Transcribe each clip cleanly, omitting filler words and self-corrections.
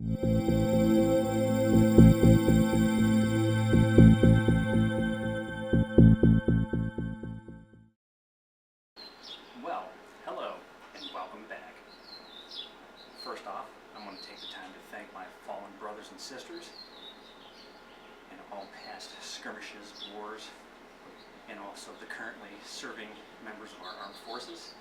Well, hello and welcome back. First off, I want to take the time to thank my fallen brothers and sisters in all past skirmishes, wars, and also the currently serving members of our armed forces.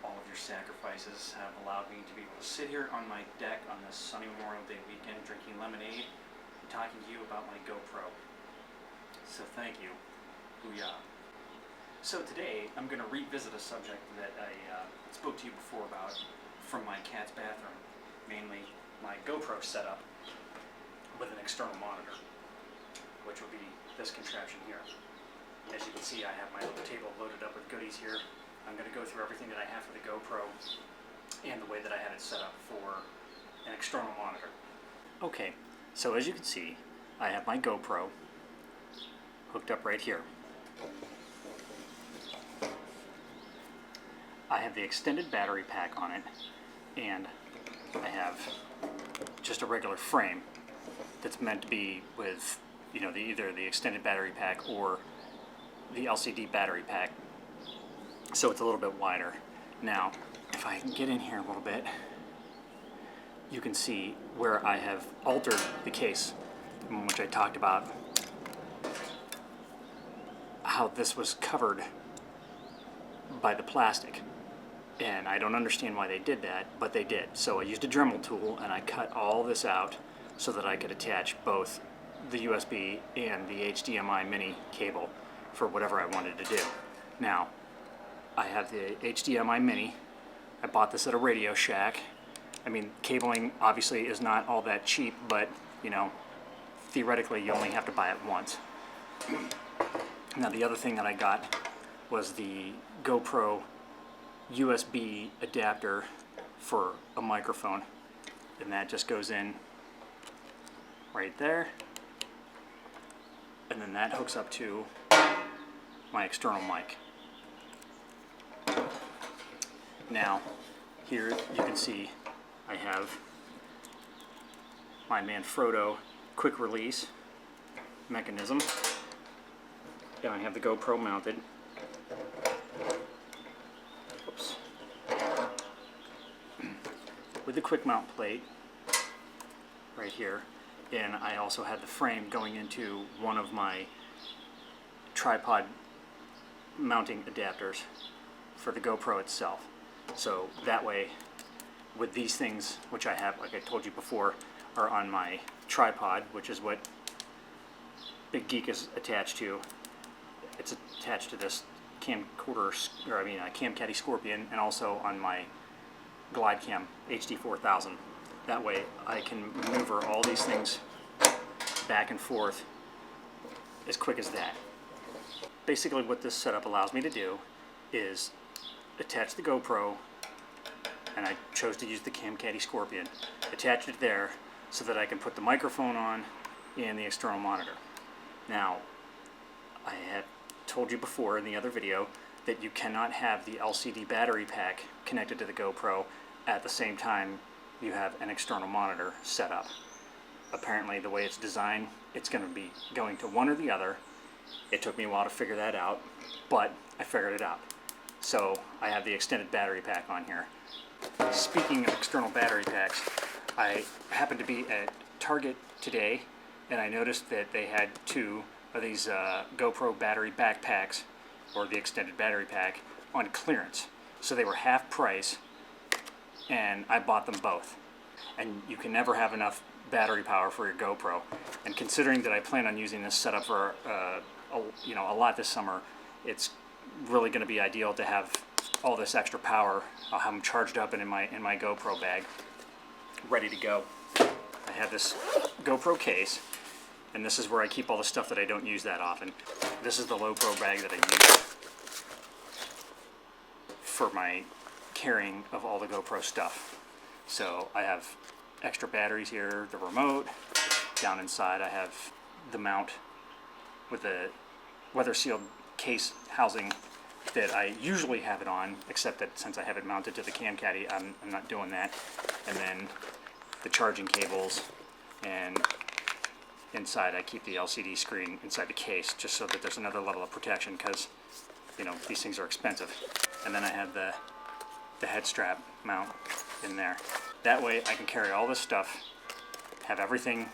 All of your sacrifices have allowed me to be able to sit here on my deck on this sunny Memorial Day weekend drinking lemonade and talking to you about my GoPro. So thank you. Booyah. So today I'm going to revisit a subject that I spoke to you before about from my cat's bathroom, mainly my GoPro setup with an external monitor, which will be this contraption here. As you can see, I have my little table loaded up with goodies here. I'm going to go through everything that I have for the GoPro and the way that I had it set up for an external monitor. Okay, so as you can see, I have my GoPro hooked up right here. I have the extended battery pack on it, and I have just a regular frame that's meant to be with, you know, either the extended battery pack or the LCD battery pack, so it's a little bit wider. Now, if I can get in here a little bit, you can see where I have altered the case, which I talked about how this was covered by the plastic. And I don't understand why they did that, but they did. So I used a Dremel tool and I cut all this out so that I could attach both the USB and the HDMI mini cable for whatever I wanted to do. Now, I have the HDMI mini. I bought this at a Radio Shack. I mean, cabling obviously is not all that cheap, but you know, theoretically you only have to buy it once. Now the other thing that I got was the GoPro USB adapter for a microphone, and that just goes in right there, and then that hooks up to my external mic. Now here you can see I have my Manfrotto quick release mechanism, and I have the GoPro mounted. Oops. With the quick mount plate right here, and I also had the frame going into one of my tripod mounting adapters for the GoPro itself. So that way, with these things, which I have, like I told you before, are on my tripod, which is what Big Geek is attached to. It's attached to this Camcaddy Scorpion, and also on my GlideCam HD 4000. That way I can maneuver all these things back and forth as quick as that. Basically what this setup allows me to do is attach the GoPro, and I chose to use the Camcaddy Scorpion, attach it there so that I can put the microphone on and the external monitor. Now, I had told you before in the other video that you cannot have the LCD battery pack connected to the GoPro at the same time you have an external monitor set up. Apparently the way it's designed, it's going to be going to one or the other. It took me a while to figure that out, but I figured it out. So I have the extended battery pack on here. Speaking of external battery packs, I happened to be at Target today, and I noticed that they had two of these GoPro battery backpacks, or the extended battery pack, on clearance. So they were half price, and I bought them both. And you can never have enough battery power for your GoPro. And considering that I plan on using this setup for a lot this summer, it's really going to be ideal to have all this extra power. I'll have them charged up and in my GoPro bag, ready to go. I have this GoPro case, and this is where I keep all the stuff that I don't use that often. This is the low pro bag that I use for my carrying of all the GoPro stuff. So I have extra batteries here, the remote. Down inside I have the mount with the weather sealed case housing that I usually have it on, except that since I have it mounted to the Camcaddy, I'm not doing that. And then the charging cables, and inside I keep the LCD screen inside the case just so that there's another level of protection, because you know these things are expensive. And then I have the head strap mount in there. That way I can carry all this stuff, have everything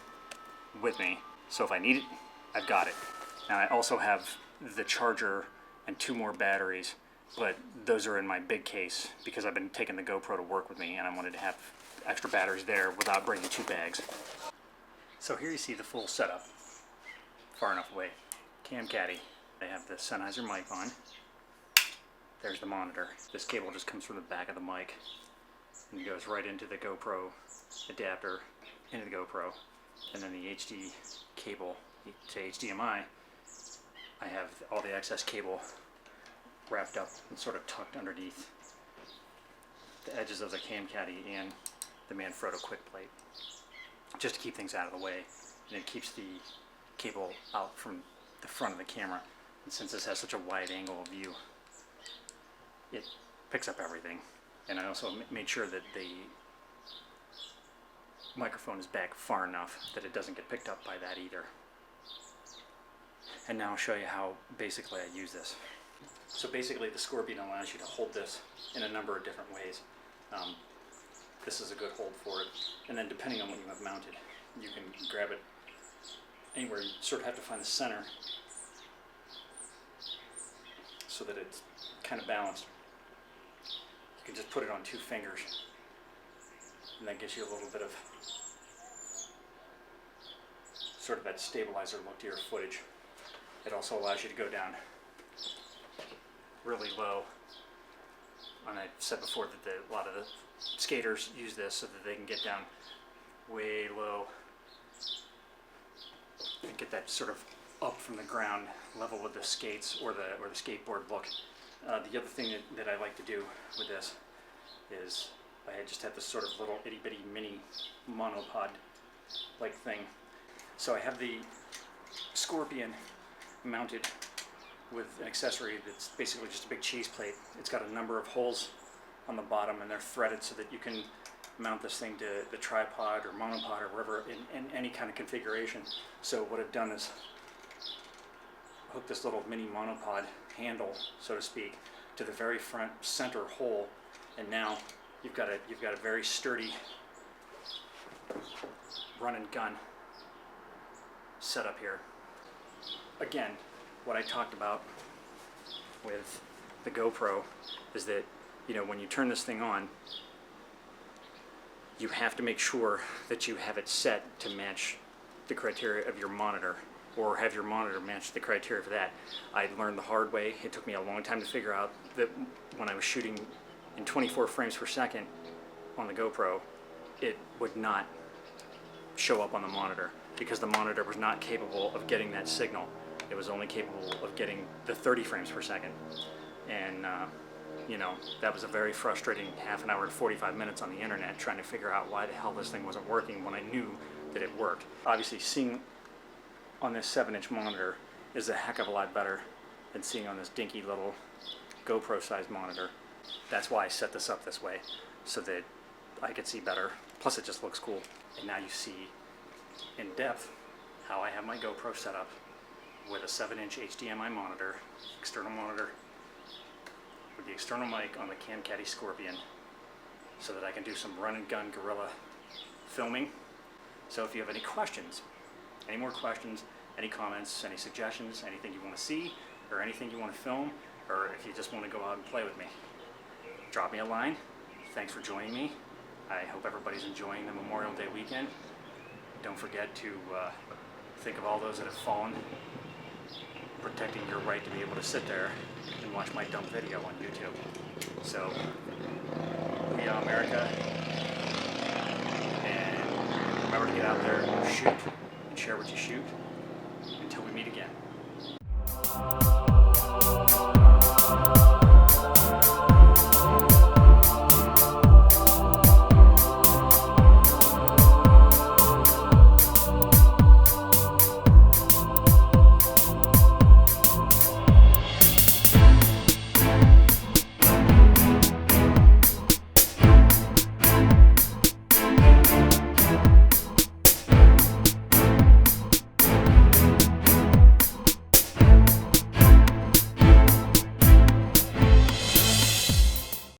with me, so if I need it, I've got it. Now I also have the charger and 2 more batteries, but those are in my big case because I've been taking the GoPro to work with me and I wanted to have extra batteries there without bringing 2 bags. So here you see the full setup, far enough away. Cam caddy. I have the Sennheiser mic on. There's the monitor. This cable just comes from the back of the mic and goes right into the GoPro adapter, into the GoPro, and then the HD cable to HDMI. I have all the excess cable wrapped up and sort of tucked underneath the edges of the cam caddy and the Manfrotto quick plate, just to keep things out of the way, and it keeps the cable out from the front of the camera. And since this has such a wide angle of view, it picks up everything. And I also made sure that the microphone is back far enough that it doesn't get picked up by that either. And now I'll show you how basically I use this. So basically the Scorpion allows you to hold this in a number of different ways. This is a good hold for it. And then depending on what you have mounted, you can grab it anywhere. You sort of have to find the center so that it's kind of balanced. You can just put it on 2 fingers, and that gives you a little bit of sort of that stabilizer look to your footage. It also allows you to go down really low. And I said before that a lot of the skaters use this so that they can get down way low and get that sort of up from the ground level with the skates or the skateboard look. The other thing that I like to do with this is I just have this sort of little itty bitty mini monopod like thing. So I have the Scorpion mounted with an accessory that's basically just a big cheese plate. It's got a number of holes on the bottom and they're threaded so that you can mount this thing to the tripod or monopod or wherever in any kind of configuration. So what I've done is hook this little mini monopod handle, so to speak, to the very front center hole, and now you've got a very sturdy run and gun setup here. Again, what I talked about with the GoPro is that, you know, when you turn this thing on, you have to make sure that you have it set to match the criteria of your monitor, or have your monitor match the criteria for that. I learned the hard way. It took me a long time to figure out that when I was shooting in 24 frames per second on the GoPro, it would not show up on the monitor because the monitor was not capable of getting that signal. It was only capable of getting the 30 frames per second. And you know, that was a very frustrating half an hour to 45 minutes on the internet trying to figure out why the hell this thing wasn't working when I knew that it worked. Obviously, seeing on this 7-inch monitor is a heck of a lot better than seeing on this dinky little GoPro sized monitor. That's why I set this up this way, so that I could see better. Plus it just looks cool. And now you see in depth how I have my GoPro set up with a 7-inch HDMI monitor, external monitor, with the external mic on the Cam Caddy Scorpion, so that I can do some run and gun guerrilla filming. So if you have any questions, any more questions, any comments, any suggestions, anything you want to see, or anything you want to film, or if you just want to go out and play with me, drop me a line. Thanks for joining me. I hope everybody's enjoying the Memorial Day weekend. Don't forget to think of all those that have fallen, protecting your right to be able to sit there and watch my dumb video on YouTube. So, we are America, and remember to get out there, shoot, and share what you shoot. Until we meet again.